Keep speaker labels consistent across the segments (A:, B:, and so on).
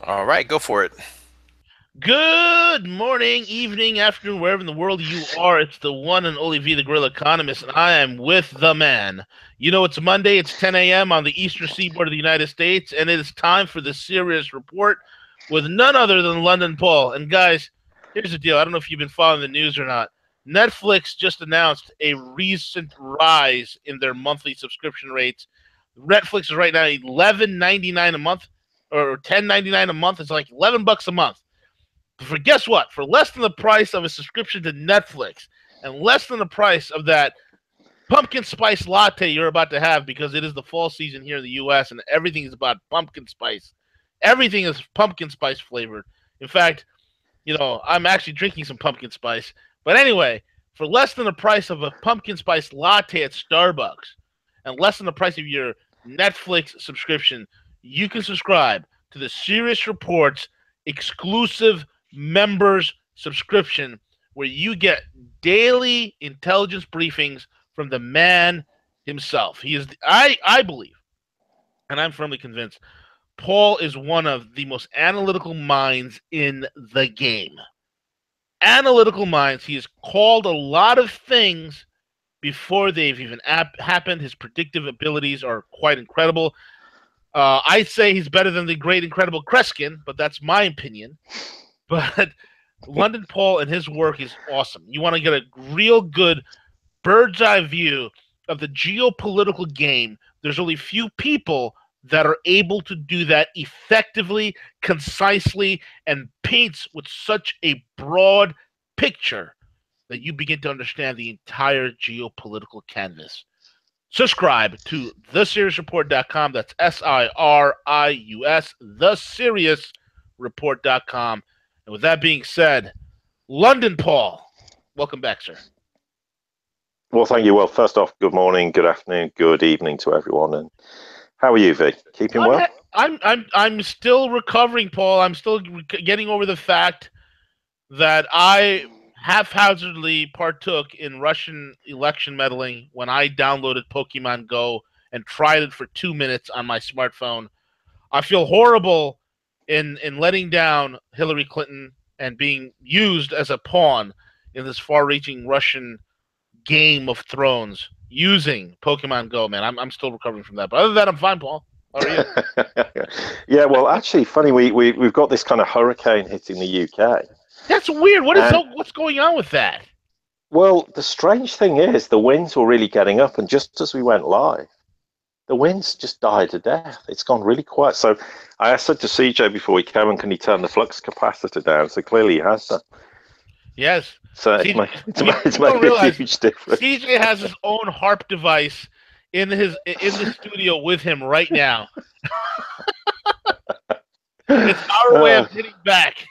A: All right, go for it.
B: Good morning, evening, afternoon, wherever in the world you are. It's the one and only V, the Grill Economist, and I am with the man. You know, it's Monday, it's 10 a.m. on the eastern seaboard of the United States, and it is time for the Sirius Report with none other than London Paul. And guys, here's the deal. I don't know if you've been following the news or not. Netflix just announced a recent rise in their monthly subscription rates. Netflix is right now $11.99 a month or $10.99 a month. It's like $11 a month. For guess what? For less than the price of a subscription to Netflix and less than the price of that pumpkin spice latte you're about to have, because it is the fall season here in the US and everything is about pumpkin spice. Everything is pumpkin spice flavored. In fact, I'm actually drinking some pumpkin spice. But anyway, for less than the price of a pumpkin spice latte at Starbucks and less than the price of your Netflix subscription, you can subscribe to the Serious Reports exclusive members subscription where you get daily intelligence briefings from the man himself. He is I believe, and I'm firmly convinced, Paul is one of the most analytical minds in the game. Analytical minds. He has called a lot of things before they've even happened. His predictive abilities are quite incredible. I'd say he's better than the great, incredible Kreskin, but that's my opinion. But London Paul and his work is awesome. You want to get a real good bird's eye view of the geopolitical game. There's only few people that are able to do that effectively, concisely, and paints with such a broad picture that you begin to understand the entire geopolitical canvas. Subscribe to thesiriousreport.com. That's SIRIUS, thesiriousreport.com. And with that being said, London Paul, welcome back, sir.
C: Well, thank you. Well, first off, good morning, good afternoon, good evening to everyone. And how are you, V? Keeping well?
B: I'm still recovering, Paul. I'm still getting over the fact that I haphazardly partook in Russian election meddling when I downloaded Pokemon Go and tried it for 2 minutes on my smartphone. I feel horrible in letting down Hillary Clinton and being used as a pawn in this far-reaching Russian Game of Thrones using Pokemon Go, man. I'm still recovering from that. But other than that, I'm fine, Paul. How are you?
C: Yeah, well, actually, funny, we've got this kind of hurricane hitting the UK.
B: That's weird. What's going on with that?
C: Well, the strange thing is the winds were really getting up, and just as we went live, the winds just died a death. It's gone really quiet. So I said to CJ before we came, and can he turn the flux capacitor down? So clearly he has that.
B: Yes.
C: So it's made a huge difference.
B: CJ has his own harp device in the studio with him right now. It's our way of hitting back.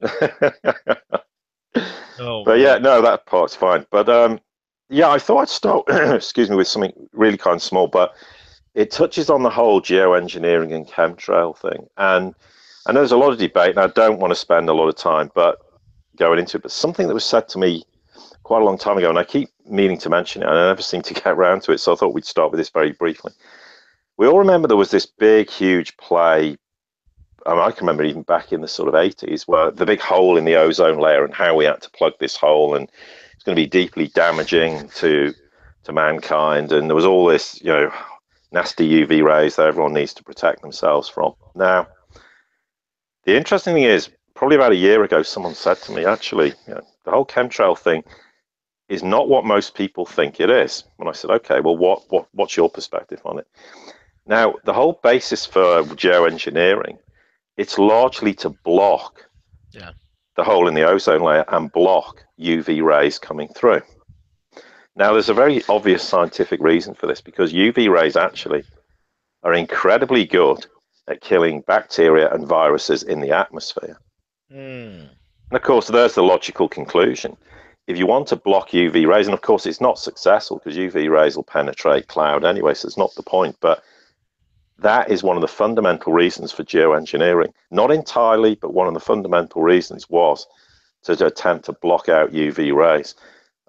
C: But yeah, no, that part's fine. But yeah, I thought I'd start, excuse me, with something really kind of small, but it touches on the whole geoengineering and chemtrail thing. And I know there's a lot of debate, and I don't want to spend a lot of time going into it, but something that was said to me quite a long time ago, and I keep meaning to mention it, and I never seem to get around to it, so I thought we'd start with this very briefly. We all remember there was this big, huge play. I can remember even back in the sort of 80s, where the big hole in the ozone layer and how we had to plug this hole, and it's going to be deeply damaging to mankind. And there was all this, nasty UV rays that everyone needs to protect themselves from. Now, the interesting thing is, probably about a year ago, someone said to me, actually, the whole chemtrail thing is not what most people think it is. And I said, okay, well, what's your perspective on it? Now, the whole basis for geoengineering, it's largely to block the hole in the ozone layer and block UV rays coming through. Now, there's a very obvious scientific reason for this, because UV rays actually are incredibly good at killing bacteria and viruses in the atmosphere. And of course, there's the logical conclusion. If you want to block UV rays, and of course it's not successful because UV rays will penetrate cloud anyway, so it's not the point, but that is one of the fundamental reasons for geoengineering. Not entirely, but one of the fundamental reasons was to attempt to block out UV rays.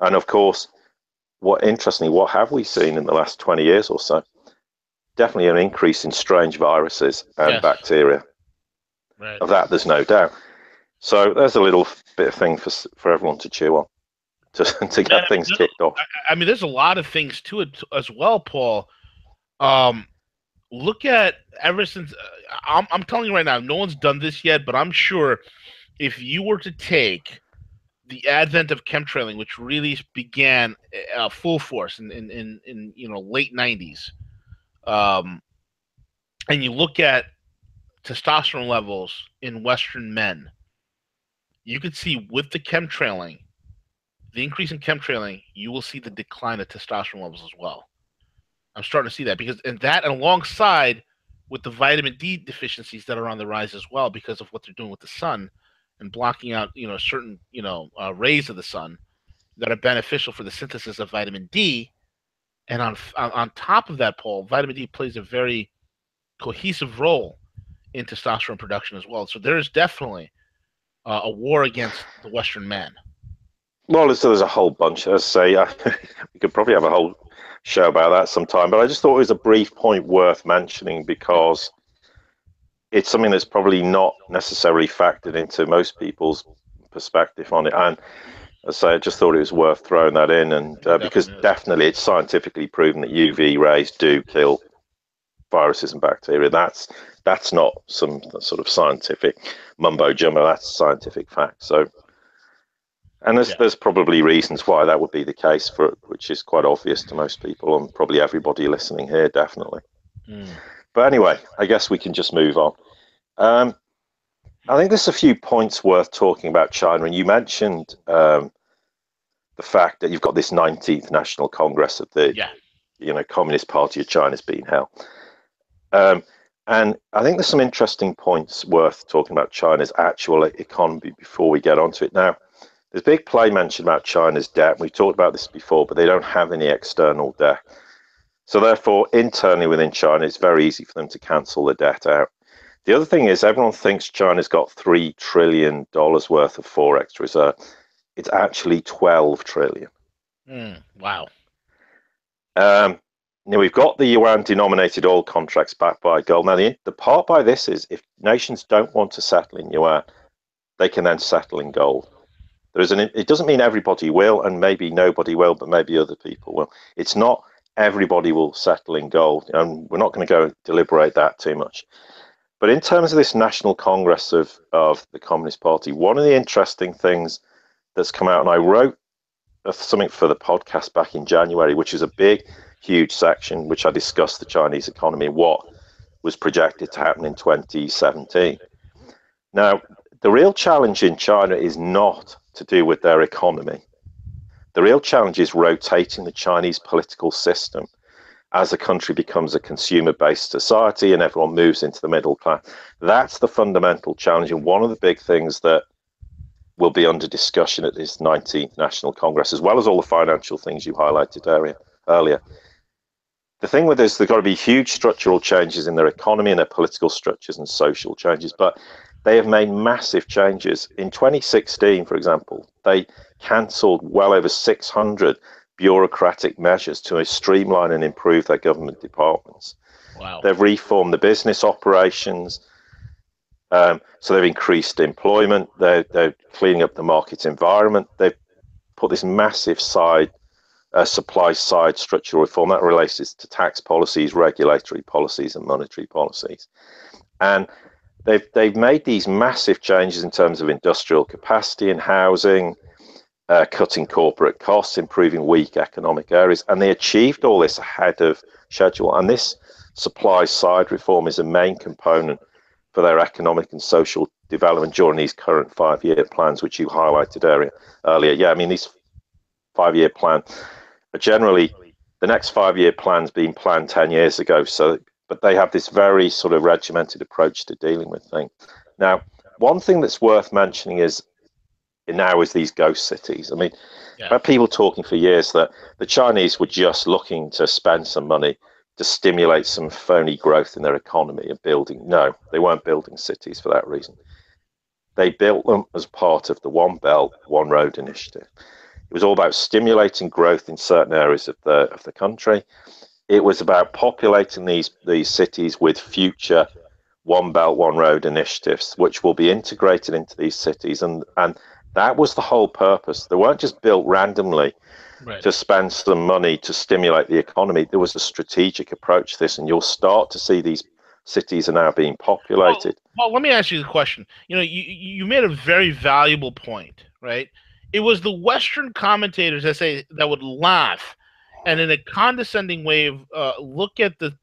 C: And of course, interestingly, what have we seen in the last 20 years or so? Definitely an increase in strange viruses and bacteria.
B: Right.
C: Of that, there's no doubt. So there's a little bit of thing for everyone to chew on to get things kicked off.
B: I mean, there's a lot of things to it as well, Paul. Um, Look at ever since I'm telling you right now, no one's done this yet, but I'm sure if you were to take the advent of chemtrailing, which really began full force in late '90s, um, and you look at testosterone levels in Western men, you could see with the increase in chemtrailing, you will see the decline of testosterone levels as well. I'm starting to see that and alongside with the vitamin D deficiencies that are on the rise as well because of what they're doing with the sun and blocking out certain rays of the sun that are beneficial for the synthesis of vitamin D. And on top of that, Paul, vitamin D plays a very cohesive role in testosterone production as well. So there is definitely a war against the Western man.
C: Well, there's a whole bunch. As I say, we could probably have a whole show about that sometime. But I just thought it was a brief point worth mentioning because it's something that's probably not necessarily factored into most people's perspective on it. And as I say, I just thought it was worth throwing that in, and because definitely it's scientifically proven that UV rays do kill viruses and bacteria. That's not some sort of scientific mumbo jumbo. That's scientific fact. So. And there's probably reasons why that would be the case, which is quite obvious to most people and probably everybody listening here, definitely. But anyway, I guess we can just move on. I think there's a few points worth talking about China, and you mentioned the fact that you've got this 19th National Congress of the Communist Party of China's being held. And I think there's some interesting points worth talking about China's actual economy before we get onto it now. There's a big play mentioned about China's debt. We've talked about this before, but they don't have any external debt. So therefore, internally within China, it's very easy for them to cancel the debt out. The other thing is everyone thinks China's got $3 trillion worth of forex reserve. It's actually 12 trillion.
B: Wow.
C: Now we've got the yuan-denominated oil contracts backed by gold. Now the part by this is if nations don't want to settle in yuan, they can then settle in gold. It doesn't mean everybody will, and maybe nobody will, but maybe other people will. It's not everybody will settle in gold, and we're not going to go deliberate that too much. But in terms of this National Congress of the Communist Party, one of the interesting things that's come out, and I wrote something for the podcast back in January, which is a big, huge section, which I discussed the Chinese economy, what was projected to happen in 2017. Now, the real challenge in China is not to do with their economy. The real challenge is rotating the Chinese political system as the country becomes a consumer-based society and everyone moves into the middle class. That's the fundamental challenge, and one of the big things that will be under discussion at this 19th National Congress, as well as all the financial things you highlighted earlier. The thing with this, there's got to be huge structural changes in their economy and their political structures and social changes, but they have made massive changes. In 2016, for example, they cancelled well over 600 bureaucratic measures to streamline and improve their government departments.
B: Wow.
C: They've reformed the business operations, so they've increased employment, they're cleaning up the market environment, they've put this massive supply side structural reform that relates to tax policies, regulatory policies and monetary policies. And they've made these massive changes in terms of industrial capacity and housing, cutting corporate costs, improving weak economic areas, and they achieved all this ahead of schedule. And this supply side reform is a main component for their economic and social development during these current 5-year plans, which you highlighted earlier. Yeah, I mean, these 5-year plans are generally the next 5-year plan's been planned 10 years ago. But they have this very sort of regimented approach to dealing with things. Now, one thing that's worth mentioning is these ghost cities. I mean, I've had people talking for years that the Chinese were just looking to spend some money to stimulate some phony growth in their economy and building. No, they weren't building cities for that reason. They built them as part of the One Belt, One Road initiative. It was all about stimulating growth in certain areas of the country. It was about populating these cities with future One Belt, One Road initiatives, which will be integrated into these cities. And that was the whole purpose. They weren't just built randomly to spend some money to stimulate the economy. There was a strategic approach to this, and you'll start to see these cities are now being populated.
B: Well, let me ask you the question. You made a very valuable point, right? It was the Western commentators that would laugh and in a condescending way look at the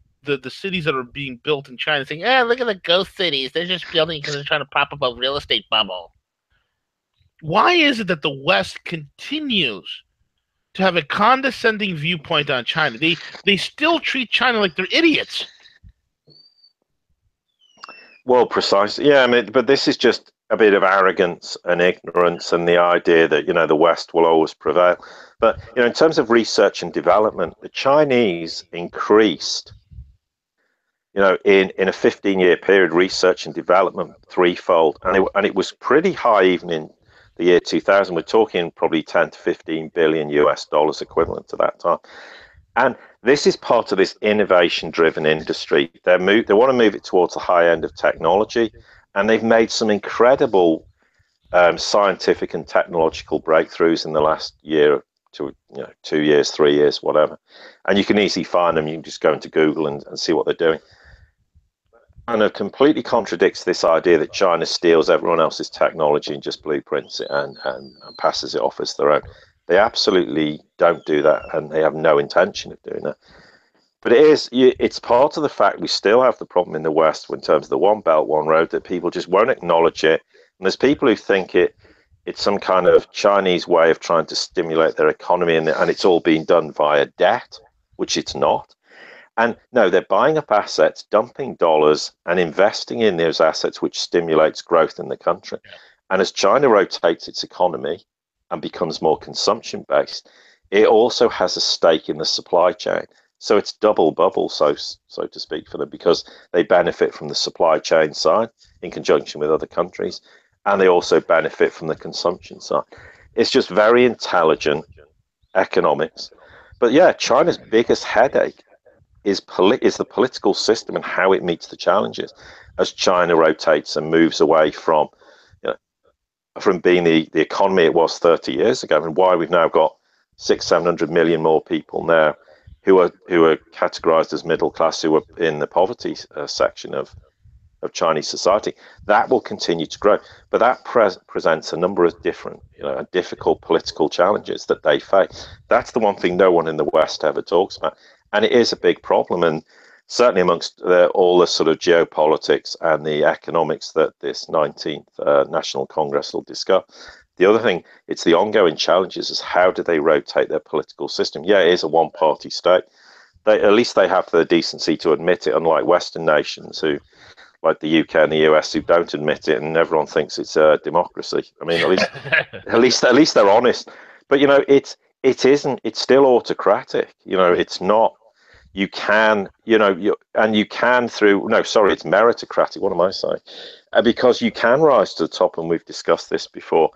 B: cities that are being built in China, saying, look at the ghost cities. They're just building because they're trying to prop up a real estate bubble." Why is it that the West continues to have a condescending viewpoint on China? They still treat China like they're idiots.
C: Well, precisely. Yeah, I mean, but this is just a bit of arrogance and ignorance and the idea that, the West will always prevail. But, in terms of research and development, the Chinese increased, in a 15-year period, research and development threefold. And it was pretty high even in the year 2000. We're talking probably 10 to 15 billion US dollars equivalent to that time. And this is part of this innovation-driven industry. They want to move it towards the high end of technology, and they've made some incredible scientific and technological breakthroughs in the last year to 2 years, 3 years, whatever. And you can easily find them. You can just go into Google and see what they're doing. And it completely contradicts this idea that China steals everyone else's technology and just blueprints it and passes it off as their own. They absolutely don't do that, and they have no intention of doing that. But it's part of the fact we still have the problem in the West in terms of the One Belt, One Road, that people just won't acknowledge it. And there's people who think it's some kind of Chinese way of trying to stimulate their economy, and it's all being done via debt, which it's not. And no, they're buying up assets, dumping dollars, and investing in those assets, which stimulates growth in the country. And as China rotates its economy and becomes more consumption based, it also has a stake in the supply chain. So it's double bubble, so to speak, for them, because they benefit from the supply chain side in conjunction with other countries, and they also benefit from the consumption side. It's just very intelligent economics. But yeah, China's biggest headache is the political system and how it meets the challenges as China rotates and moves away from being the economy it was 30 years ago, and why we've now got 600-700 million more people now who are categorized as middle class, who are in the poverty section of Chinese society. That will continue to grow, but that presents a number of different, difficult political challenges that they face. That's the one thing no one in the West ever talks about, and it is a big problem. And certainly amongst all the sort of geopolitics and the economics that this 19th National Congress will discuss. The other thing, it's the ongoing challenges is how do they rotate their political system? Yeah, it is a one-party state. At least they have the decency to admit it, unlike Western nations who, like the UK and the US, who don't admit it, and everyone thinks it's a democracy. I mean, at least they're honest. But it isn't. It's still autocratic. It's not. You can, it's meritocratic. What am I saying? Because you can rise to the top, and we've discussed this before.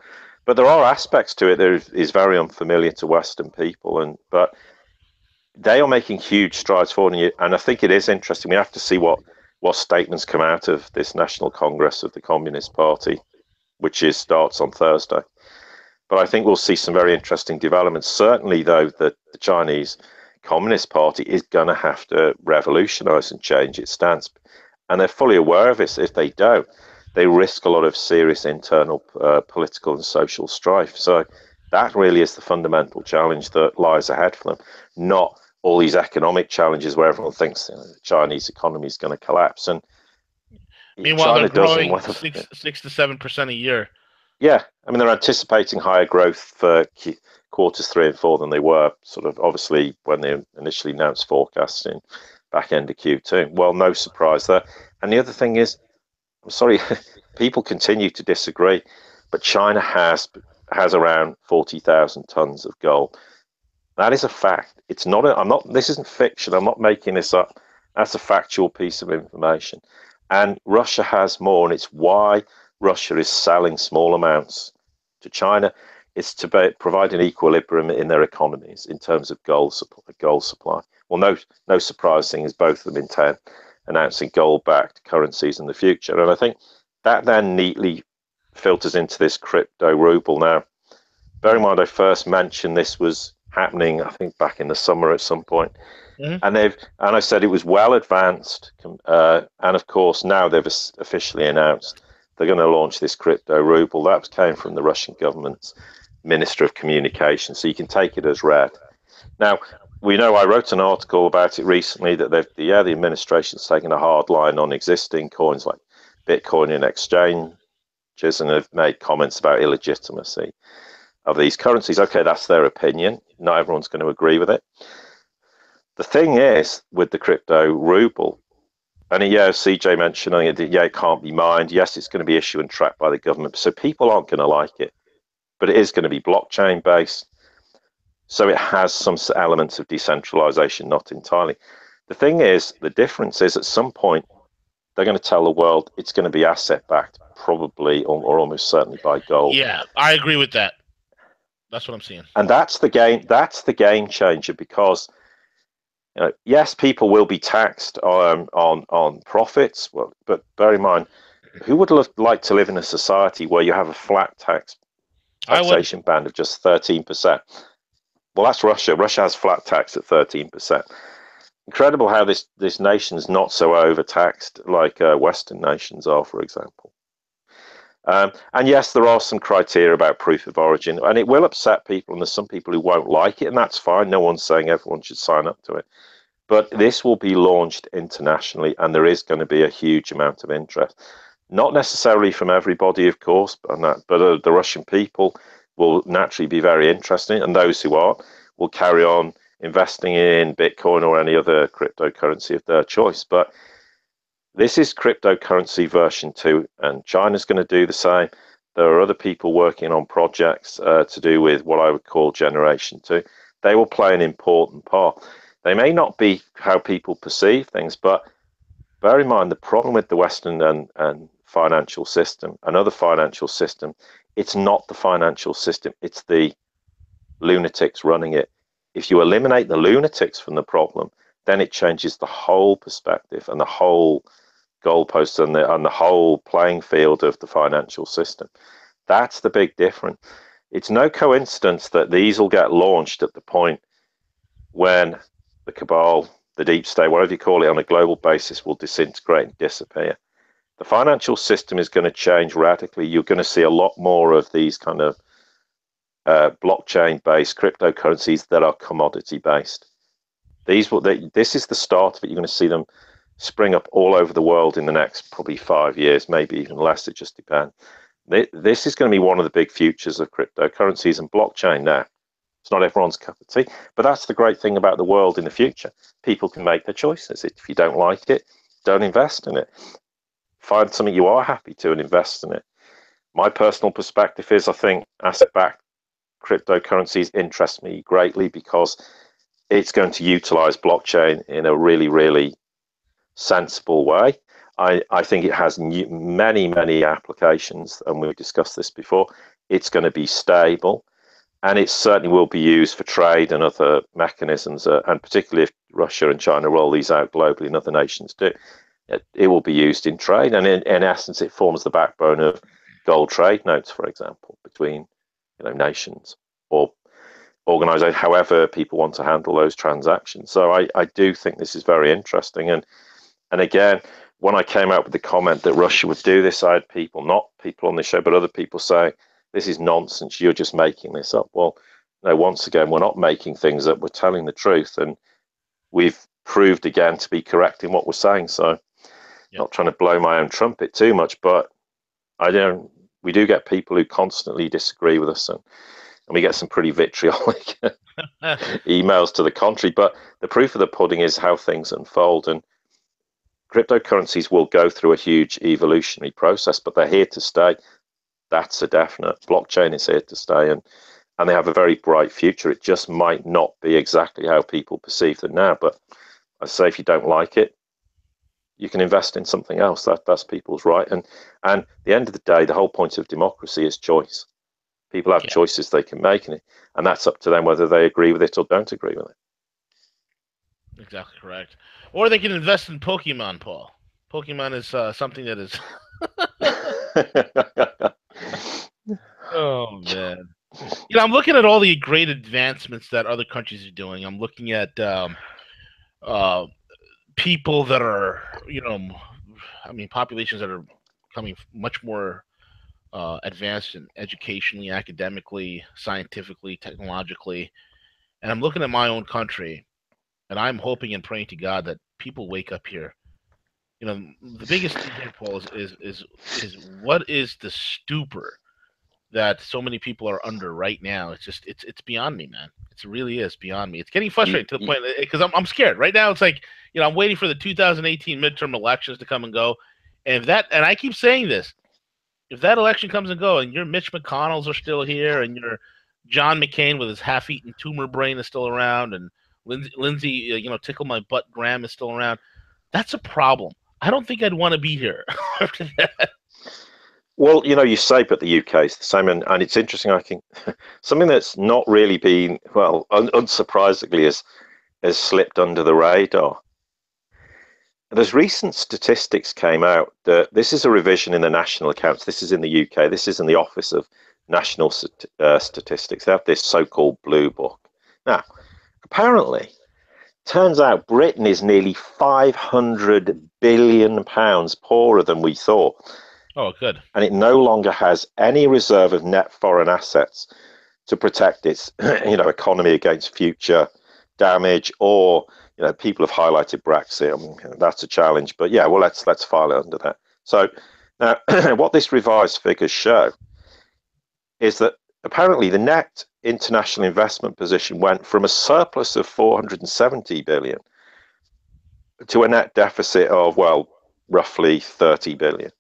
C: But there are aspects to it that is very unfamiliar to Western people, but they are making huge strides forward. And I think it is interesting. We have to see what statements come out of this National Congress of the Communist Party, which starts on Thursday. But I think we'll see some very interesting developments. Certainly, though, that the Chinese Communist Party is going to have to revolutionize and change its stance. And they're fully aware of this. If they don't, they risk a lot of serious internal political and social strife. So that really is the fundamental challenge that lies ahead for them, not all these economic challenges where everyone thinks the Chinese economy is going to collapse. And
B: meanwhile, China they're growing 6 to 7% a year.
C: Yeah, I mean, they're anticipating higher growth for quarters 3 and 4 than they were sort of obviously when they initially announced forecasts in back end of Q2. Well, no surprise there. And the other thing is, I'm sorry, people continue to disagree, but China has around 40,000 tons of gold. That is a fact. It's not. This isn't fiction. I'm not making this up. That's a factual piece of information. And Russia has more, and it's why Russia is selling small amounts to China. It's to provide an equilibrium in their economies in terms of gold supply. Well, no surprise thing is both of them intend announcing gold-backed currencies in the future. And I think that then neatly filters into this crypto ruble. Now, bear in mind, I first mentioned this was happening, I think, back in the summer at some point. And I said it was well advanced. And of course, now they've officially announced they're going to launch this crypto ruble. That came from the Russian government's Minister of Communication, so you can take it as read. Now, we know I wrote an article about it recently that the administration's taken a hard line on existing coins like Bitcoin in exchanges and have made comments about illegitimacy of these currencies. Okay, that's their opinion. Not everyone's going to agree with it. The thing is, with the crypto ruble, and CJ mentioning it, it can't be mined. Yes, it's going to be issued and tracked by the government, so people aren't going to like it. But it is going to be blockchain based. So it has some elements of decentralization, not entirely. The thing is, the difference is at some point, they're going to tell the world it's going to be asset backed, probably or almost certainly by gold.
B: Yeah, I agree with that. That's what I'm seeing.
C: And that's the game changer, because yes, people will be taxed on profits. Well, but bear in mind, who would like to live in a society where you have a flat taxation band of just 13%? Well, that's Russia. Russia has flat tax at 13%. Incredible how this nation's not so overtaxed like Western nations are, for example. And yes, there are some criteria about proof of origin, and it will upset people, and there's some people who won't like it, and that's fine. No one's saying everyone should sign up to it. But this will be launched internationally, and there is going to be a huge amount of interest. Not necessarily from everybody, of course, but the Russian people will naturally be very interested, and those who aren't will carry on investing in Bitcoin or any other cryptocurrency of their choice. But this is cryptocurrency version 2, and China's going to do the same. There are other people working on projects to do with what I would call generation 2. They will play an important part. They may not be how people perceive things, but bear in mind the problem with the Western and financial system, another financial system, it's not the financial system, it's the lunatics running it. If you eliminate the lunatics from the problem, then it changes the whole perspective and the whole goalposts and the whole playing field of the financial system. That's the big difference. It's no coincidence that these will get launched at the point when the cabal, the deep state, whatever you call it, on a global basis will disintegrate and disappear. The financial system is going to change radically. You're going to see a lot more of these kind of blockchain-based cryptocurrencies that are commodity-based. This is the start of it. You're going to see them spring up all over the world in the next probably 5 years, maybe even less. It just depends. This is going to be one of the big futures of cryptocurrencies and blockchain now. It's not everyone's cup of tea, but that's the great thing about the world in the future. People can make their choices. If you don't like it, don't invest in it. Find something you are happy to and invest in it. My personal perspective is I think asset-backed cryptocurrencies interest me greatly because it's going to utilize blockchain in a really, really sensible way. I think it has many, many applications, and we've discussed this before. It's going to be stable, and it certainly will be used for trade and other mechanisms, and particularly if Russia and China roll these out globally and other nations do, it will be used in trade. And in essence, it forms the backbone of gold trade notes, for example, between nations or organizations, however people want to handle those transactions. So I do think this is very interesting. And again, when I came out with the comment that Russia would do this, I had people, not people on the show, but other people saying, this is nonsense, you're just making this up. Well, no, once again, we're not making things up, we're telling the truth. And we've proved again to be correct in what we're saying. So not trying to blow my own trumpet too much, but we do get people who constantly disagree with us, and we get some pretty vitriolic emails to the contrary. But the proof of the pudding is how things unfold, and cryptocurrencies will go through a huge evolutionary process, but they're here to stay. That's a definite. Blockchain is here to stay, and they have a very bright future. It just might not be exactly how people perceive them now, but I say if you don't like it, you can invest in something else. That's people's right. And at the end of the day, the whole point of democracy is choice. People have choices they can make, and that's up to them whether they agree with it or don't agree with it.
B: Exactly correct. Or they can invest in Pokemon, Paul. Pokemon is something that is. Oh man. I'm looking at all the great advancements that other countries are doing. I'm looking at uh, people that are, populations that are becoming much more advanced in educationally, academically, scientifically, technologically. And I'm looking at my own country, and I'm hoping and praying to God that people wake up here. The biggest thing here, Paul, is what is the stupor that so many people are under right now. It's beyond me, man. It really is beyond me. It's getting frustrating to the point because I'm scared right now. It's like I'm waiting for the 2018 midterm elections to come and go, and I keep saying this, if that election comes and go, and your Mitch McConnells are still here, and your John McCain with his half-eaten tumor brain is still around, and Lindsey, tickle my butt Graham is still around, that's a problem. I don't think I'd want to be here after that.
C: Well, you say, but the UK is the same, and it's interesting. I think something that's not really been, well, unsurprisingly, has slipped under the radar. There's recent statistics came out that this is a revision in the national accounts. This is in the UK. This is in the Office of National Statistics. They have this so-called blue book. Now, apparently, turns out Britain is nearly £500 billion poorer than we thought.
B: Oh, good.
C: And it no longer has any reserve of net foreign assets to protect its, economy against future damage. Or, people have highlighted Brexit. I mean, that's a challenge. But yeah, well, let's file it under that. So now, what this revised figures show is that apparently the net international investment position went from a surplus of 470 billion to a net deficit of, well, roughly 30 billion.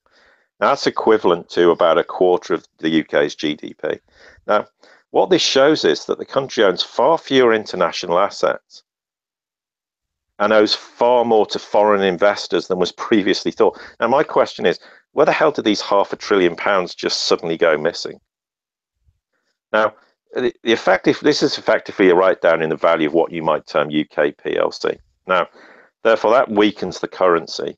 C: Now, that's equivalent to about a quarter of the UK's GDP. Now, what this shows is that the country owns far fewer international assets and owes far more to foreign investors than was previously thought. Now, my question is, where the hell did these £500 billion just suddenly go missing? Now, this is effectively a write down in the value of what you might term UK PLC. Now, therefore, that weakens the currency.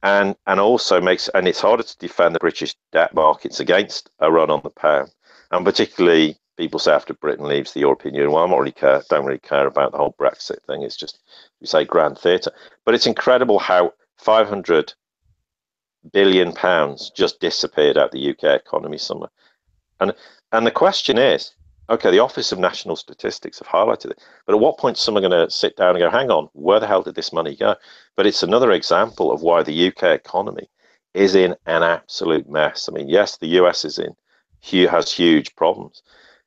C: And also and it's harder to defend the British debt markets against a run on the pound. And particularly, people say after Britain leaves the European Union, well, don't really care about the whole Brexit thing. It's just, we say, grand theatre. But it's incredible how £500 billion just disappeared out the UK economy somewhere. And the question is, okay, the Office of National Statistics have highlighted it, but at what point is someone going to sit down and go, hang on, where the hell did this money go? But it's another example of why the UK economy is in an absolute mess. I mean, yes, the US has huge problems,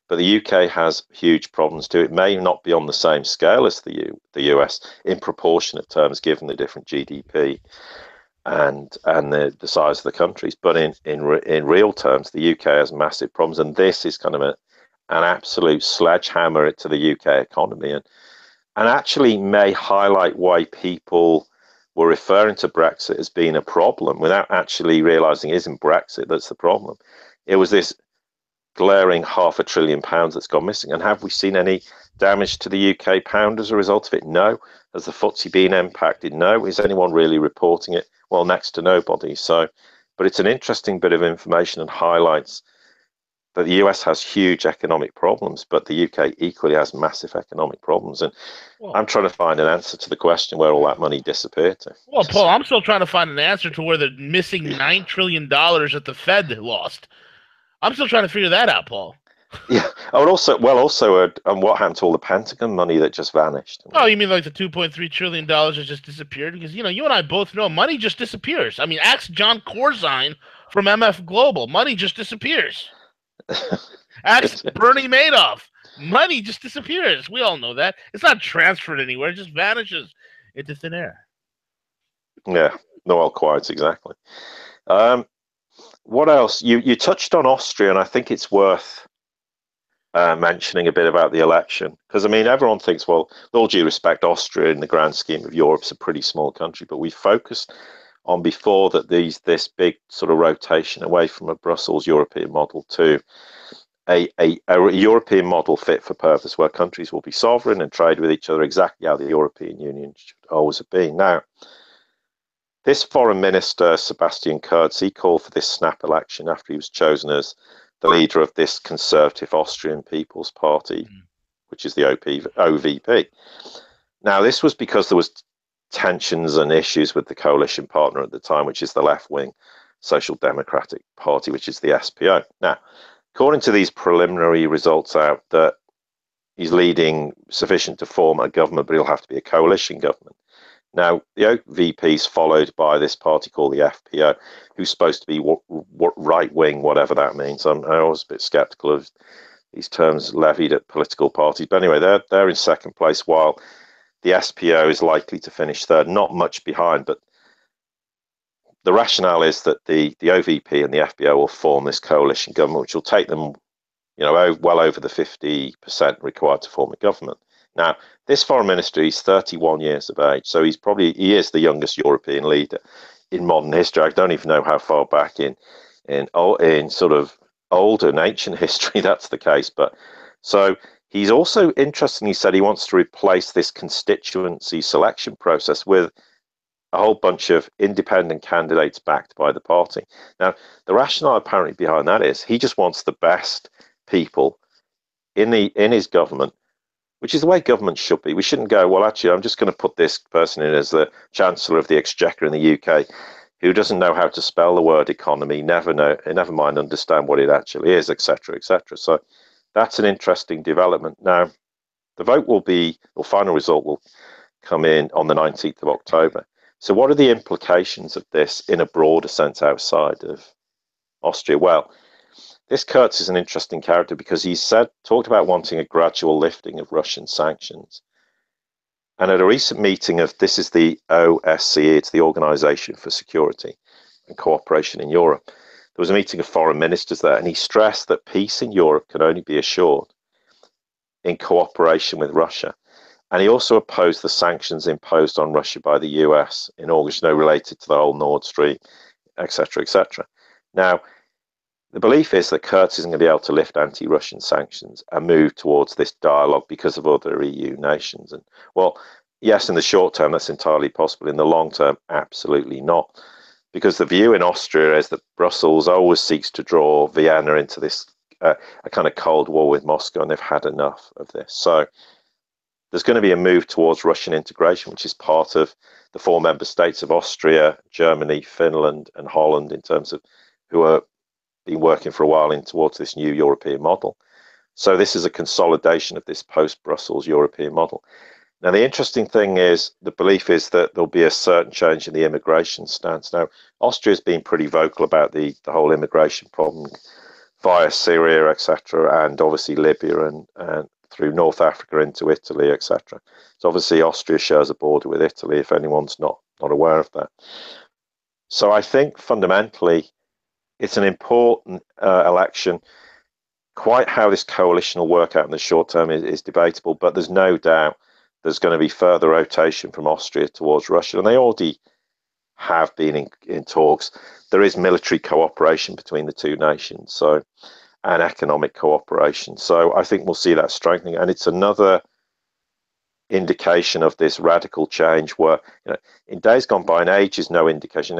C: but the UK has huge problems too. It may not be on the same scale as the US in proportionate terms, given the different GDP and the size of the countries, but in real terms, the UK has massive problems, and this is kind of an absolute sledgehammer to the UK economy, and actually may highlight why people were referring to Brexit as being a problem without actually realizing it isn't Brexit that's the problem. It was this glaring £500 billion that's gone missing. And have we seen any damage to the UK pound as a result of it? No. Has the FTSE been impacted? No. Is anyone really reporting it? Well, next to nobody. So, but it's an interesting bit of information and highlights that the US has huge economic problems, but the UK equally has massive economic problems. And I'm trying to find an answer to the question where all that money disappeared to.
B: Well, Paul, I'm still trying to find an answer to where the missing $9 trillion that the Fed lost. I'm still trying to figure that out, Paul.
C: Yeah. I would also what happened to all the Pentagon money that just vanished?
B: Oh, you mean like the $2.3 trillion that just disappeared? Because, you and I both know money just disappears. I mean, ask John Corzine from MF Global. Money just disappears. Ask Bernie Madoff. Money just disappears. We all know that. It's not transferred anywhere. It just vanishes into thin air.
C: Yeah. No, well, quite exactly. What else? You touched on Austria, and I think it's worth mentioning a bit about the election, because I mean, everyone thinks, well, with all due respect, Austria in the grand scheme of Europe is a pretty small country, but we focused on before that this big sort of rotation away from a Brussels European model to a European model fit for purpose where countries will be sovereign and trade with each other exactly how the European Union should always have been. Now, this foreign minister, Sebastian Kurz, he called for this snap election after he was chosen as the leader of this conservative Austrian People's Party, which is the OVP. Now, this was because there was tensions and issues with the coalition partner at the time, which is the left-wing Social Democratic Party, which is the SPO. Now, according to these preliminary results out, that he's leading sufficient to form a government, but he'll have to be a coalition government. Now, the OVP is followed by this party called the FPO, who's supposed to be right-wing, whatever that means. I'm always a bit sceptical of these terms levied at political parties. But anyway, they're in second place, while the SPO is likely to finish third, not much behind. But the rationale is that the OVP and the FPO will form this coalition government, which will take them, well over the 50% required to form a government. Now, this foreign minister, he's 31 years of age, so he is the youngest European leader in modern history. I don't even know how far back in sort of old and ancient history that's the case. But so he's also interestingly said he wants to replace this constituency selection process with a whole bunch of independent candidates backed by the party. Now, the rationale apparently behind that is he just wants the best people in his government, which is the way government should be. We shouldn't go, well, actually, I'm just going to put this person in as the Chancellor of the Exchequer in the UK, who doesn't know how to spell the word economy, never mind understand what it actually is, etc., etc. So that's an interesting development. Now, the final result will come in on the 19th of October. So what are the implications of this in a broader sense outside of Austria? Well, this Kurz is an interesting character because he talked about wanting a gradual lifting of Russian sanctions. And at a recent meeting this is the OSCE, it's the Organization for Security and Cooperation in Europe. There was a meeting of foreign ministers there, and he stressed that peace in Europe can only be assured in cooperation with Russia. And he also opposed the sanctions imposed on Russia by the US in August, related to the whole Nord Stream, etc., etc. Now, the belief is that Kurz isn't going to be able to lift anti-Russian sanctions and move towards this dialogue because of other EU nations. And well, yes, in the short term, that's entirely possible. In the long term, absolutely not. Because the view in Austria is that Brussels always seeks to draw Vienna into this a kind of cold war with Moscow, and they've had enough of this. So there's going to be a move towards Russian integration, which is part of the 4 member states of Austria, Germany, Finland, and Holland, in terms of who are been working for a while towards this new European model. So this is a consolidation of this post-Brussels European model. Now, the interesting thing is the belief is that there'll be a certain change in the immigration stance. Now, Austria's been pretty vocal about the whole immigration problem via Syria, etc., and obviously Libya and through North Africa into Italy, etc. So obviously Austria shares a border with Italy, if anyone's not aware of that. So I think fundamentally it's an important election. Quite how this coalition will work out in the short term is debatable, but there's no doubt there's going to be further rotation from Austria towards Russia, and they already have been in talks. There is military cooperation between the two nations, and economic cooperation. So I think we'll see that strengthening, and it's another indication of this radical change where, in days gone by, and age is no indication.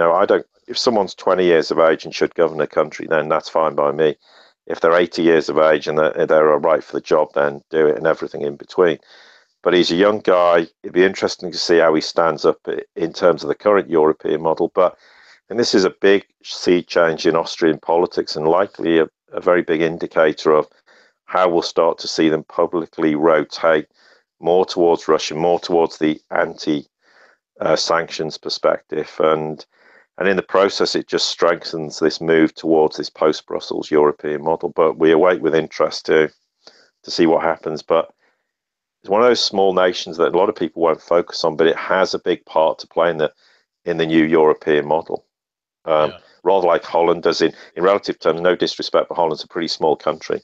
C: If someone's 20 years of age and should govern a country, then that's fine by me. If they're 80 years of age and they're right for the job, then do it, and everything in between. But he's a young guy. It'd be interesting to see how he stands up in terms of the current European model. And this is a big sea change in Austrian politics, and likely a very big indicator of how we'll start to see them publicly rotate more towards Russia, more towards the anti-sanctions perspective. And in the process, it just strengthens this move towards this post-Brussels European model. But we await with interest to see what happens. But it's one of those small nations that a lot of people won't focus on, but it has a big part to play in the new European model. Rather like Holland does in relative terms, no disrespect, but Holland's a pretty small country.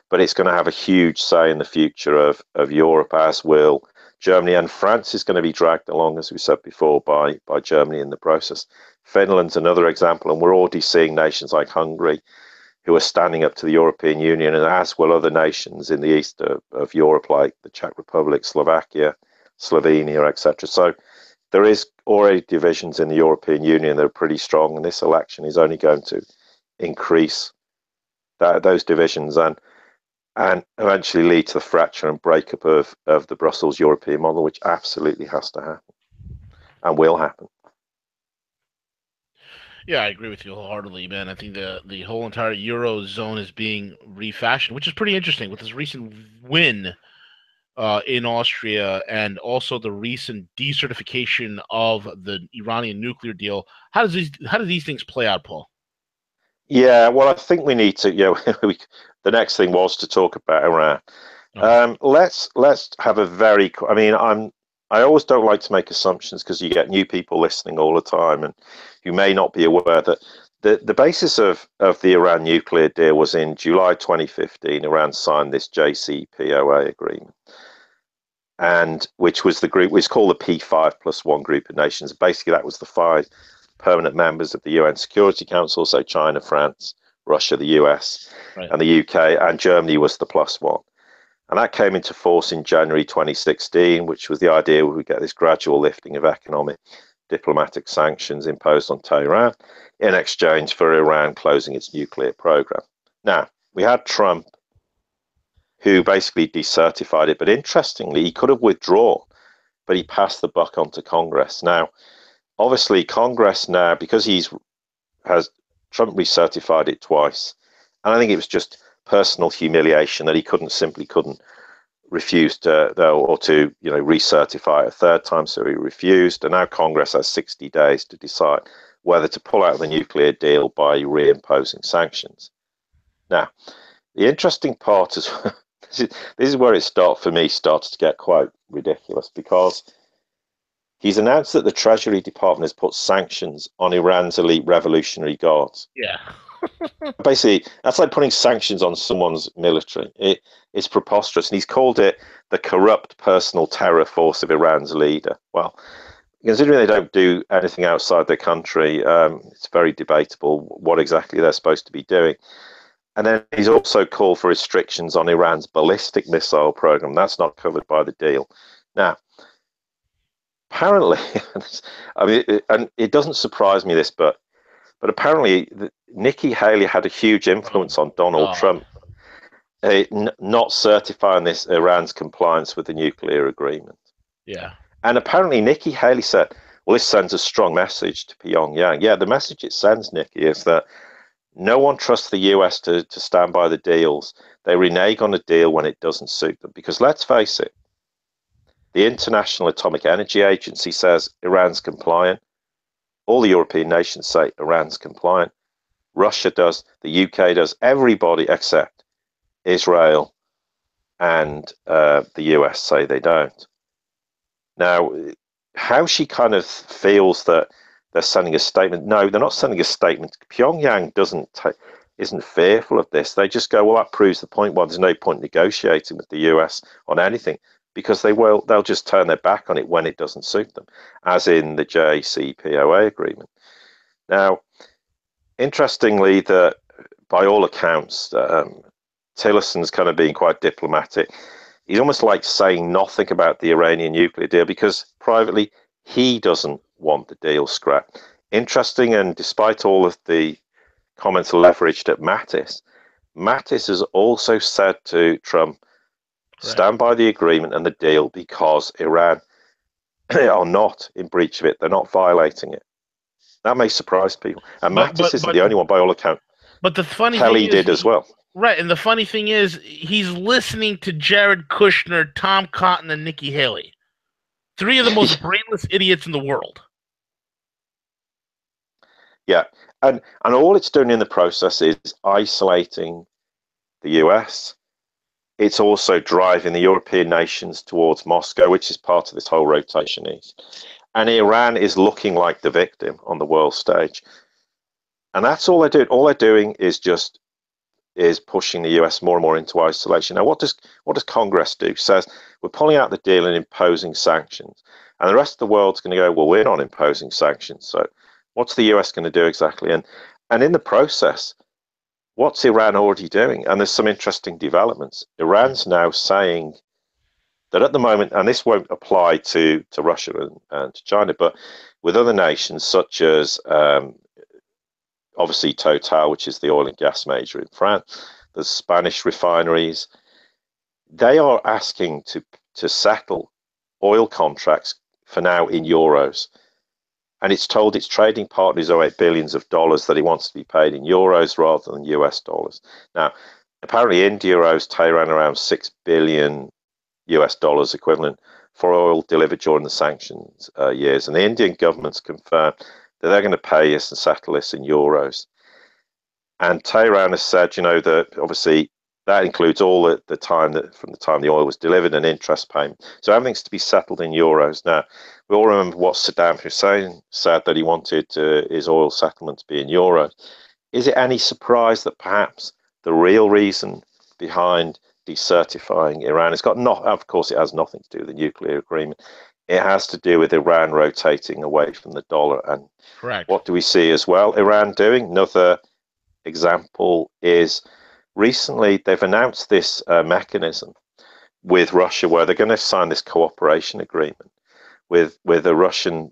C: But it's going to have a huge say in the future of Europe, as will Germany. And France is going to be dragged along, as we said before, by Germany in the process. Finland's another example, and we're already seeing nations like Hungary who are standing up to the European Union, and as will other nations in the east of Europe, like the Czech Republic, Slovakia, Slovenia, etc. So there is already divisions in the European Union that are pretty strong, and this election is only going to increase those divisions and eventually lead to the fracture and breakup of the Brussels European model, which absolutely has to happen and will happen.
B: Yeah, I agree with you wholeheartedly, man. I think the whole entire Eurozone is being refashioned, which is pretty interesting with this recent win in Austria and also the recent decertification of the Iranian nuclear deal. How do these things play out, Paul?
C: Yeah, well, I think we need to. The next thing was to talk about Iran. Let's have a very. I mean, I always don't like to make assumptions because you get new people listening all the time, and you may not be aware that the basis of the Iran nuclear deal was in July 2015. Iran signed this JCPOA agreement, and which was the group, it's called the P5+1 group of nations. Basically, that was the 5 permanent members of the UN Security Council, so China, France, Russia, the US, right, and the UK, and Germany was the +1. And that came into force in January 2016, which was the idea we would get this gradual lifting of economic, diplomatic sanctions imposed on Tehran in exchange for Iran closing its nuclear program. Now, we had Trump, who basically decertified it, but interestingly, he could have withdrawn, but he passed the buck on to Congress. Now, obviously, Congress now, because Trump recertified it twice, and I think it was just personal humiliation that he couldn't refuse to recertify it a third time, so he refused, and now Congress has 60 days to decide whether to pull out of the nuclear deal by reimposing sanctions. Now, the interesting part is this is where it starts to get quite ridiculous, because he's announced that the Treasury Department has put sanctions on Iran's elite revolutionary guards.
B: Yeah.
C: Basically, that's like putting sanctions on someone's military. It's preposterous. And he's called it the corrupt personal terror force of Iran's leader. Well, considering they don't do anything outside their country, it's very debatable what exactly they're supposed to be doing. And then he's also called for restrictions on Iran's ballistic missile program. That's not covered by the deal. Now, apparently, I mean, and it doesn't surprise me this, but apparently Nikki Haley had a huge influence on Donald Trump not certifying this Iran's compliance with the nuclear agreement.
B: Yeah.
C: And apparently Nikki Haley said, well, this sends a strong message to Pyongyang. Yeah, the message it sends, Nikki, is that no one trusts the US to stand by the deals. They renege on a deal when it doesn't suit them. Because let's face it, the International Atomic Energy Agency says Iran's compliant. All the European nations say Iran's compliant. Russia does. The UK does. Everybody except Israel and the US say they don't. Now, how she kind of feels that they're sending a statement. No, they're not sending a statement. Pyongyang isn't fearful of this. They just go, well, that proves the point. Well, there's no point negotiating with the US on anything, because they'll just turn their back on it when it doesn't suit them, as in the JCPOA agreement. Now, interestingly, that by all accounts, Tillerson's kind of being quite diplomatic. He's almost like saying nothing about the Iranian nuclear deal because privately he doesn't want the deal scrapped. Interesting, and despite all of the comments leveraged at Mattis has also said to Trump, stand by the agreement and the deal because Iran are not in breach of it. They're not violating it. That may surprise people. And Mattis isn't the only one, by all accounts.
B: But the funny
C: Kelly
B: thing is,
C: did as well.
B: Right, and the funny thing is, he's listening to Jared Kushner, Tom Cotton, and Nikki Haley. 3 of the most brainless idiots in the world.
C: Yeah, and all it's doing in the process is isolating the US. It's also driving the European nations towards Moscow, which is part of this whole rotation east. And Iran is looking like the victim on the world stage. And that's all they're doing. All they're doing is pushing the US more and more into isolation. Now, what does Congress do? Says we're pulling out the deal and imposing sanctions. And the rest of the world's going to go, well, we're not imposing sanctions. So what's the US going to do exactly? And in the process, what's Iran already doing? And there's some interesting developments. Iran's now saying that at the moment, and this won't apply to Russia and to China, but with other nations such as obviously Total, which is the oil and gas major in France, the Spanish refineries, they are asking to settle oil contracts for now in euros. And it's told its trading partners owe it billions of dollars that it wants to be paid in euros rather than US dollars. Now, apparently India owes Tehran around 6 billion US dollars equivalent for oil delivered during the sanctions years. And the Indian government's confirmed that they're going to pay us and settle this in euros. And Tehran has said, that obviously that includes all the time that from the time the oil was delivered and interest payment. So everything's to be settled in euros. Now, we all remember what Saddam Hussein said, that he wanted his oil settlement to be in euros. Is it any surprise that perhaps the real reason behind decertifying Iran, of course, it has nothing to do with the nuclear agreement. It has to do with Iran rotating away from the dollar. And
B: correct.
C: What do we see as well? Iran doing another example is recently they've announced this mechanism with Russia where they're going to sign this cooperation agreement with a Russian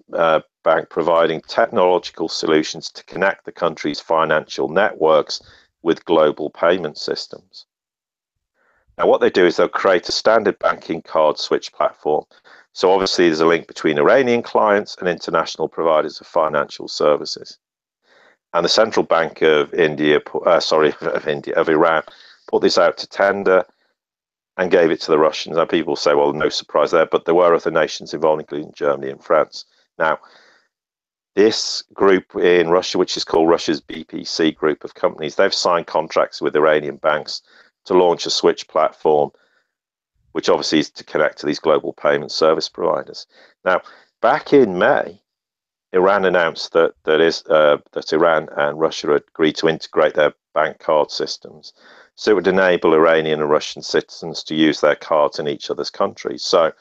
C: bank providing technological solutions to connect the country's financial networks with global payment systems. Now, what they do is they'll create a standard banking card switch platform. So obviously there's a link between Iranian clients and international providers of financial services. And the Central Bank of Iran put this out to tender and gave it to the Russians. Now, people say, well, no surprise there, but there were other nations involved, including Germany and France. Now, this group in Russia, which is called Russia's BPC group of companies, they've signed contracts with Iranian banks to launch a switch platform, which obviously is to connect to these global payment service providers. Now, back in May, Iran announced that Iran and Russia had agreed to integrate their bank card systems, so it would enable Iranian and Russian citizens to use their cards in each other's countries. So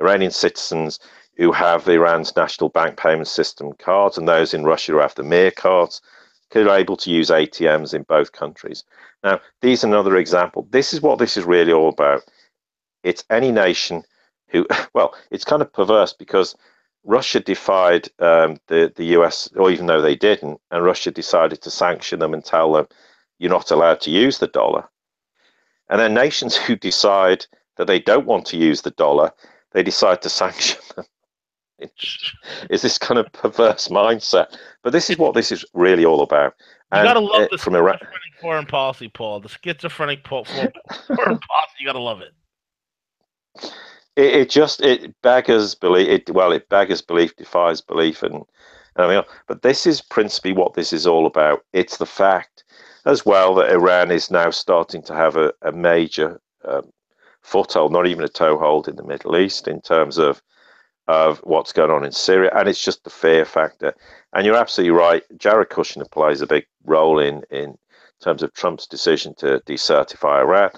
C: Iranian citizens who have Iran's national bank payment system cards and those in Russia who have the Mir cards could be able to use ATMs in both countries. Now, these are another example. This is what this is really all about. It's any nation who, well, it's kind of perverse because Russia defied the US, or even though they didn't, and Russia decided to sanction them and tell them, you're not allowed to use the dollar. And then nations who decide that they don't want to use the dollar, they decide to sanction them. It's this kind of perverse mindset. But this is what this is really all about.
B: You gotta love the schizophrenic foreign policy, Paul. The schizophrenic foreign policy, you gotta love it.
C: It beggars belief. It beggars belief, defies belief, and I mean, but this is principally what this is all about. It's the fact, as well, that Iran is now starting to have a major foothold, not even a toehold in the Middle East, in terms of what's going on in Syria, and it's just the fear factor. And you're absolutely right. Jared Kushner plays a big role in terms of Trump's decision to decertify Iran.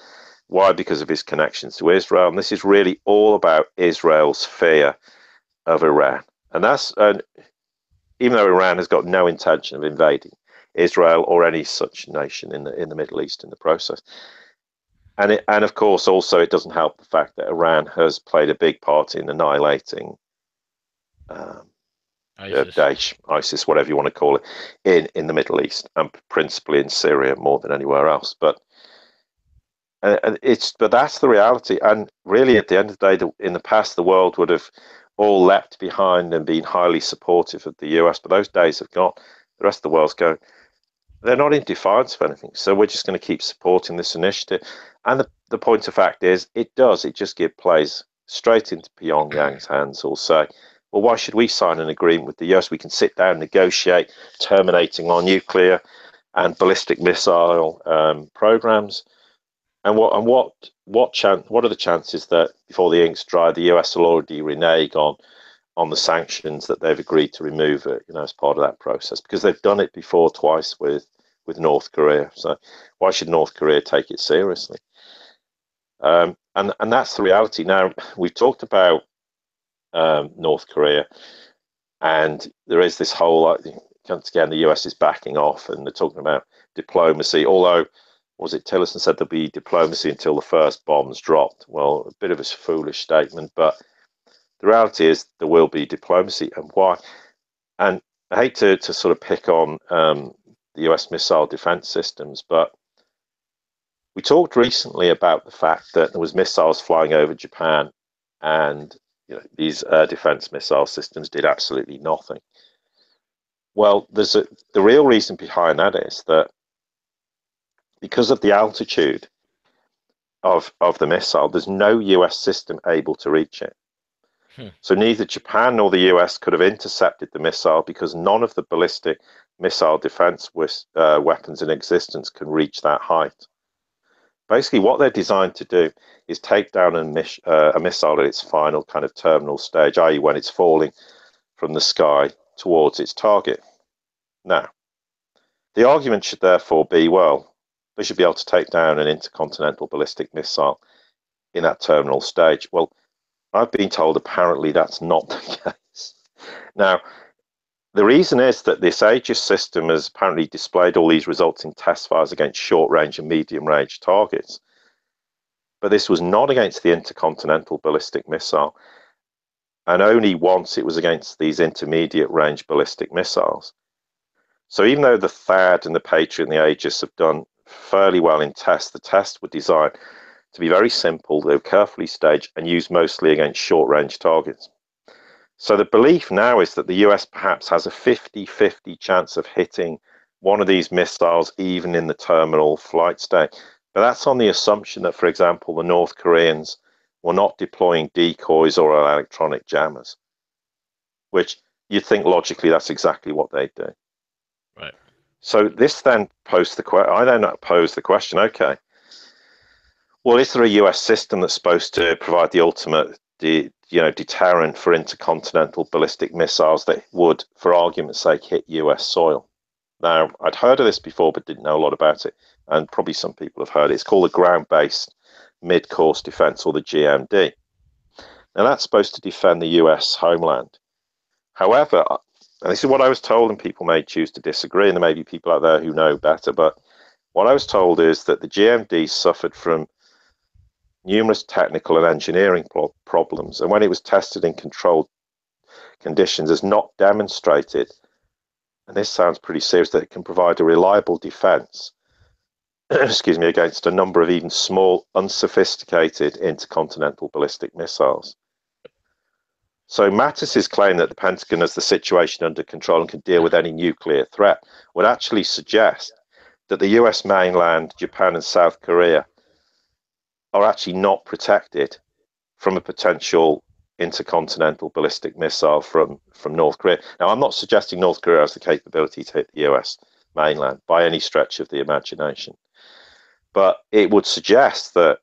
C: Why? Because of his connections to Israel. And this is really all about Israel's fear of Iran. And even though Iran has got no intention of invading Israel or any such nation in the Middle East in the process. And of course, also, it doesn't help the fact that Iran has played a big part in annihilating ISIS, whatever you want to call it, in the Middle East, and principally in Syria more than anywhere else. But that's the reality. And really, at the end of the day, in the past, the world would have all leapt behind and been highly supportive of the US, but those days have gone. The rest of the world's going, they're not in defiance of anything, so we're just going to keep supporting this initiative. And the point of fact is, it just plays straight into Pyongyang's hands. Who'll say, well, why should we sign an agreement with the US? We can sit down, negotiate, terminating our nuclear and ballistic missile programs. And what are the chances that before the ink's dry, the US will already renege on the sanctions that they've agreed to remove, as part of that process? Because they've done it before twice with North Korea. So why should North Korea take it seriously? And that's the reality. Now, we've talked about North Korea, and there is this whole once again, the US is backing off and they're talking about diplomacy, although, was it Tillerson said there'll be diplomacy until the first bomb's dropped? Well, a bit of a foolish statement, but the reality is there will be diplomacy. And why? And I hate to sort of pick on the US missile defense systems, but we talked recently about the fact that there was missiles flying over Japan, and these air defense missile systems did absolutely nothing. Well, the real reason behind that is that because of the altitude of the missile, there's no US system able to reach it. So neither Japan nor the US could have intercepted the missile because none of the ballistic missile defense weapons in existence can reach that height. Basically, what they're designed to do is take down a missile at its final kind of terminal stage, i.e. when it's falling from the sky towards its target. Now, the argument should therefore be, well, they should be able to take down an intercontinental ballistic missile in that terminal stage. Well, I've been told apparently that's not the case. Now, the reason is that this Aegis system has apparently displayed all these results in test fires against short-range and medium-range targets. But this was not against the intercontinental ballistic missile, and only once it was against these intermediate-range ballistic missiles. So even though the THAAD and the Patriot and the Aegis have done fairly well in tests, the tests were designed to be very simple, they were carefully staged and used mostly against short-range targets. So the belief now is that the US perhaps has a 50-50 chance of hitting one of these missiles even in the terminal flight state. But that's on the assumption that, for example, the North Koreans were not deploying decoys or electronic jammers, which you'd think logically that's exactly what they do.
B: Right.
C: So this then posed the question. I then posed the question, okay, well, is there a US system that's supposed to provide the ultimate deterrent for intercontinental ballistic missiles that would, for argument's sake, hit US soil? Now, I'd heard of this before, but didn't know a lot about it, and probably some people have heard it. It's called the Ground-Based Mid-Course Defense, or the GMD. Now, that's supposed to defend the US homeland. However, and this is what I was told, and people may choose to disagree, and there may be people out there who know better, but what I was told is that the GMD suffered from numerous technical and engineering problems, and when it was tested in controlled conditions, has not demonstrated, and this sounds pretty serious, that it can provide a reliable defense excuse me, against a number of even small, unsophisticated intercontinental ballistic missiles. So Mattis's claim that the Pentagon has the situation under control and can deal with any nuclear threat would actually suggest that the US mainland, Japan and South Korea are actually not protected from a potential intercontinental ballistic missile from North Korea. Now, I'm not suggesting North Korea has the capability to hit the US mainland by any stretch of the imagination, but it would suggest that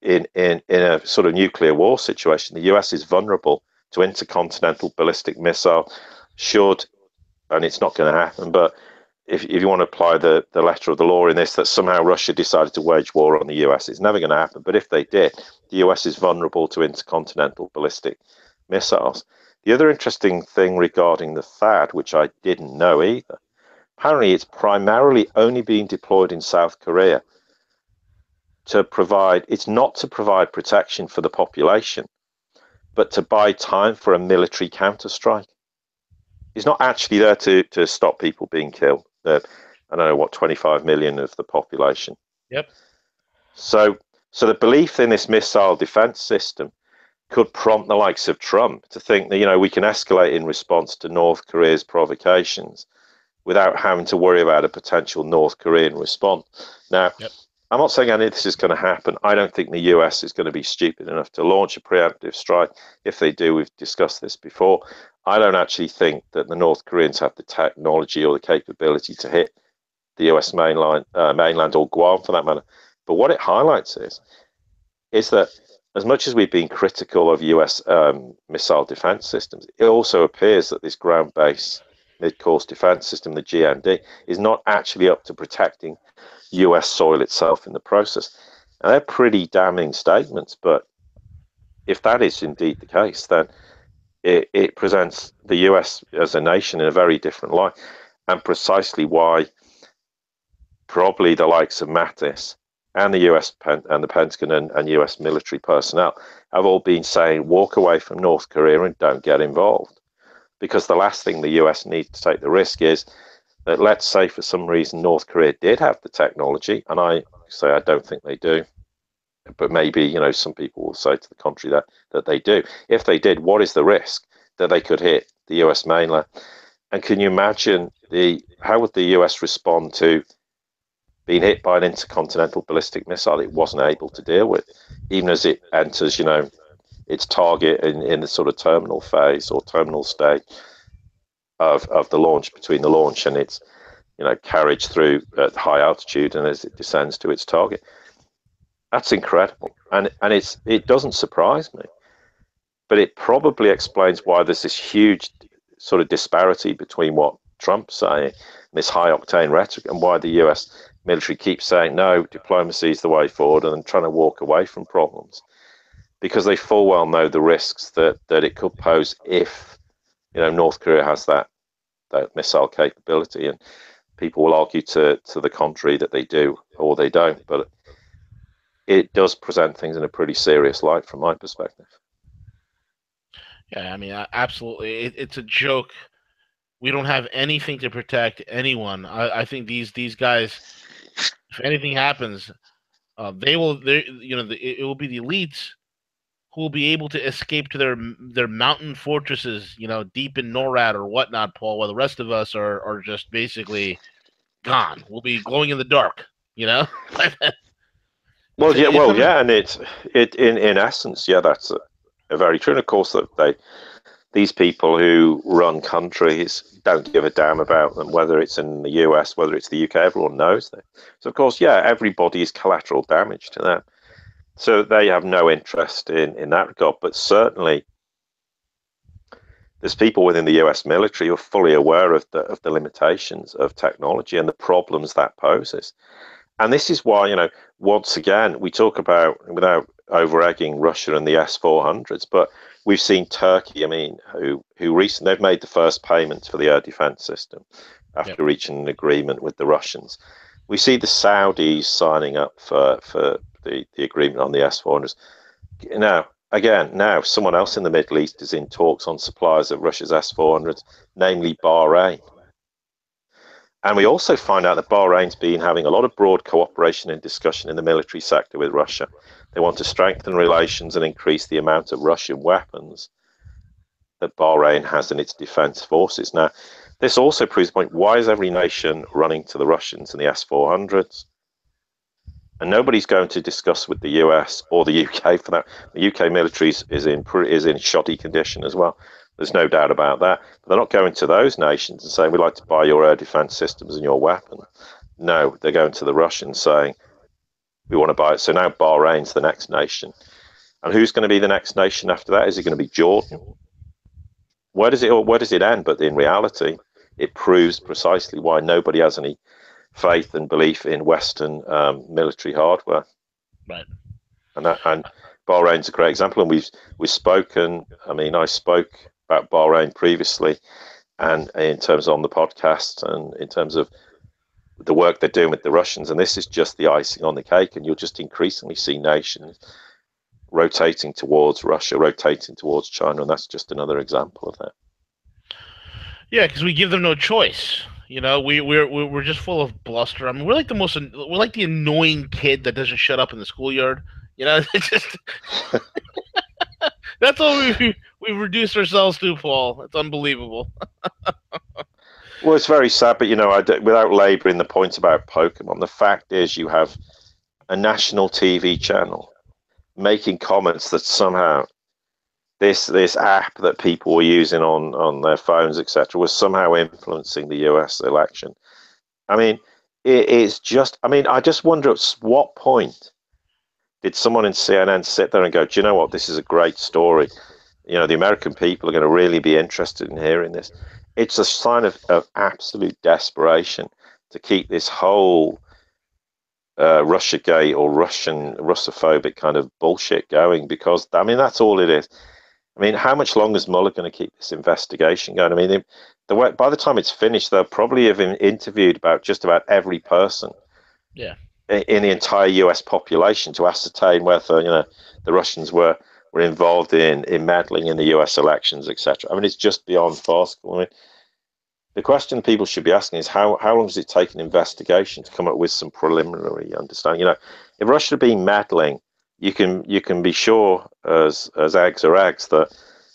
C: in a sort of nuclear war situation, the US is vulnerable to intercontinental ballistic missile should, and it's not going to happen, but if you want to apply the letter of the law in this, that somehow Russia decided to wage war on the US, it's never going to happen. But if they did, the US is vulnerable to intercontinental ballistic missiles. The other interesting thing regarding the THAAD, which I didn't know either, apparently it's primarily only being deployed in South Korea to provide, it's not to provide protection for the population, but to buy time for a military counterstrike. It's not actually there to stop people being killed. I don't know what, 25 million of the population.
B: Yep.
C: So the belief in this missile defense system could prompt the likes of Trump to think that, we can escalate in response to North Korea's provocations without having to worry about a potential North Korean response. Now, yep. I'm not saying any of this is going to happen. I don't think the US is going to be stupid enough to launch a preemptive strike. If they do, we've discussed this before. I don't actually think that the North Koreans have the technology or the capability to hit the US mainland or Guam for that matter. But what it highlights is that as much as we've been critical of US missile defense systems, it also appears that this ground-based mid-course defense system, the GMD, is not actually up to protecting US soil itself in the process. And they're pretty damning statements, but if that is indeed the case, then it presents the US as a nation in a very different light, and precisely why probably the likes of Mattis and the US and the Pentagon and US military personnel have all been saying, walk away from North Korea and don't get involved. Because the last thing the US needs to take the risk is that, let's say for some reason North Korea did have the technology, and I say I don't think they do, but maybe, you know, some people will say to the contrary that they do. If they did, what is the risk that they could hit the US mainland? And can you imagine how would the US respond to being hit by an intercontinental ballistic missile it wasn't able to deal with, even as it enters, you know, its target in the sort of terminal phase or terminal state of the launch, between the launch and its, you know, carriage through at high altitude and as it descends to its target. That's incredible, and it doesn't surprise me, but it probably explains why there's this huge sort of disparity between what Trump's saying, this high octane rhetoric, and why the US military keeps saying no, diplomacy is the way forward, and trying to walk away from problems, because they full well know the risks that it could pose if, you know, North Korea has that missile capability. And people will argue to the contrary that they do or they don't, but it does present things in a pretty serious light from my perspective.
B: Yeah, I mean, absolutely. It's a joke. We don't have anything to protect anyone. I think these guys, if anything happens, it will be the elites who will be able to escape to their mountain fortresses, you know, deep in NORAD or whatnot, Paul, while the rest of us are just basically gone. We'll be glowing in the dark, you know.
C: And it in essence, yeah, that's a very true. And of course, that these people who run countries don't give a damn about them, whether it's in the US, whether it's the UK. Everyone knows that. So of course, yeah, everybody is collateral damage to them. So they have no interest in that regard. But certainly, there's people within the US military who are fully aware of the limitations of technology and the problems that poses. And this is why, you know, once again, we talk about, without over-egging, Russia and the S-400s, but we've seen Turkey, I mean, who recently, they've made the first payments for the air defense system after reaching an agreement with the Russians. We see the Saudis signing up for the agreement on the S-400s. Now, someone else in the Middle East is in talks on suppliers of Russia's S-400s, namely Bahrain. And we also find out that Bahrain's been having a lot of broad cooperation and discussion in the military sector with Russia. They want to strengthen relations and increase the amount of Russian weapons that Bahrain has in its defense forces. Now, this also proves the point, why is every nation running to the Russians and the S-400s? And nobody's going to discuss with the US or the UK for that. The UK military is in shoddy condition as well. There's no doubt about that. But they're not going to those nations and saying, we'd like to buy your air defense systems and your weapon. No, they're going to the Russians saying, we want to buy it. So now Bahrain's the next nation. And who's going to be the next nation after that? Is it going to be Jordan? Where does it end? But in reality, it proves precisely why nobody has any faith and belief in Western military hardware.
B: Right.
C: And Bahrain's a great example. And we've spoken. I mean, I spoke about Bahrain previously, and in terms on the podcast, and in terms of the work they're doing with the Russians. And this is just the icing on the cake. And you'll just increasingly see nations rotating towards Russia, rotating towards China, and that's just another example of that.
B: Yeah, because we give them no choice. You know, we're just full of bluster. I mean, we're like the annoying kid that doesn't shut up in the schoolyard. You know, it's just that's all we've reduced ourselves to, Paul. It's unbelievable.
C: Well, it's very sad, but you know, without labouring the point about Pokemon, the fact is you have a national TV channel making comments that somehow this app that people were using on their phones, etc., was somehow influencing the US election. I mean, it's just, I mean, I just wonder at what point did someone in CNN sit there and go, do you know what, this is a great story. You know, the American people are going to really be interested in hearing this. It's a sign of absolute desperation to keep this whole Russiagate or Russophobic kind of bullshit going, because, I mean, that's all it is. I mean, how much longer is Mueller going to keep this investigation going? I mean, by the time it's finished, they'll probably have interviewed about just about every person in the entire U.S. population to ascertain whether the Russians were involved in meddling in the U.S. elections, etc. I mean, it's just beyond farcical. I mean, the question people should be asking is how long does it take an investigation to come up with some preliminary understanding? If Russia had been meddling, you can be sure as eggs are eggs that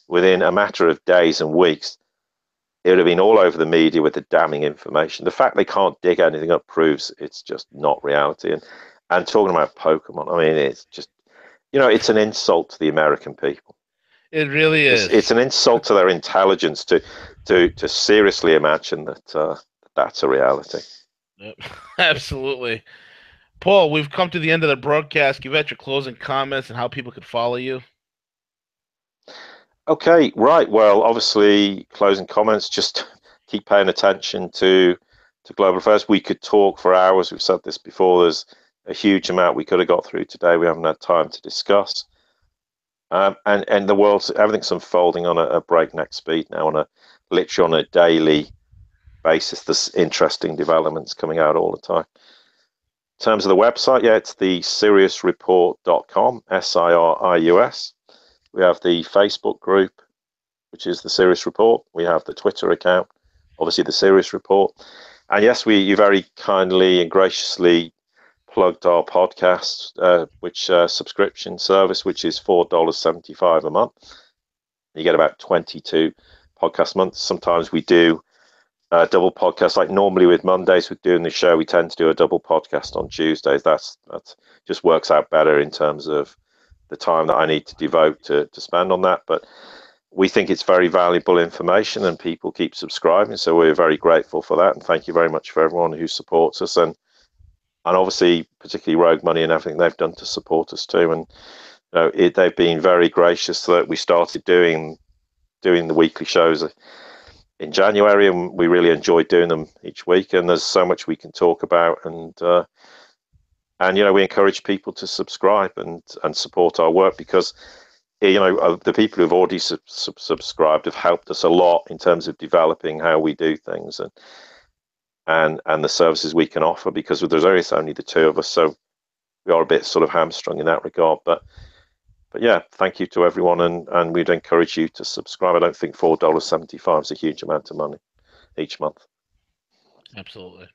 C: within a matter of days and weeks, it would have been all over the media with the damning information. The fact they can't dig anything up proves it's just not reality. And talking about Pokemon, I mean, it's just it's an insult to the American people.
B: It really is.
C: It's an insult to their intelligence to seriously imagine that that's a reality.
B: Yep. Absolutely. Paul, we've come to the end of the broadcast. Give out your closing comments and how people could follow you.
C: Okay, right. Well, obviously, closing comments, just keep paying attention to global affairs. We could talk for hours. We've said this before. There's a huge amount we could have got through today. We haven't had time to discuss. And the world's, everything's unfolding on a breakneck speed now, literally on a daily basis. There's interesting developments coming out all the time. In terms of the website, it's the SiriusReport.com, SIRIUS. We have the Facebook group, which is the Sirius Report. We have the Twitter account, obviously the Sirius Report. And yes, you very kindly and graciously plugged our podcast, which subscription service, which is $4.75 a month. You get about 22 podcast months. Sometimes we do double podcast, like normally with Mondays with doing the show, we tend to do a double podcast on Tuesdays. That just works out better in terms of the time that I need to devote to spend on that. But we think it's very valuable information and people keep subscribing. So we're very grateful for that. And thank you very much for everyone who supports us. And obviously, particularly Rogue Money and everything they've done to support us too. And they've been very gracious that we started doing the weekly shows in January, and we really enjoyed doing them each week. And there's so much we can talk about, and we encourage people to subscribe and support our work, because the people who've already subscribed have helped us a lot in terms of developing how we do things and the services we can offer, because there's only the two of us, so we are a bit sort of hamstrung in that regard. But yeah, thank you to everyone, and we'd encourage you to subscribe. I don't think $4.75 is a huge amount of money each month.
B: Absolutely.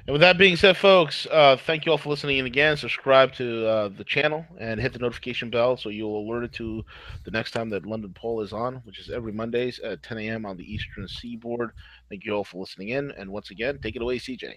B: And with that being said, folks, thank you all for listening in again. Subscribe to the channel and hit the notification bell so you'll alert it to the next time that London Poll is on, which is every Mondays at 10 a.m. on the Eastern Seaboard. Thank you all for listening in. And once again, take it away, CJ.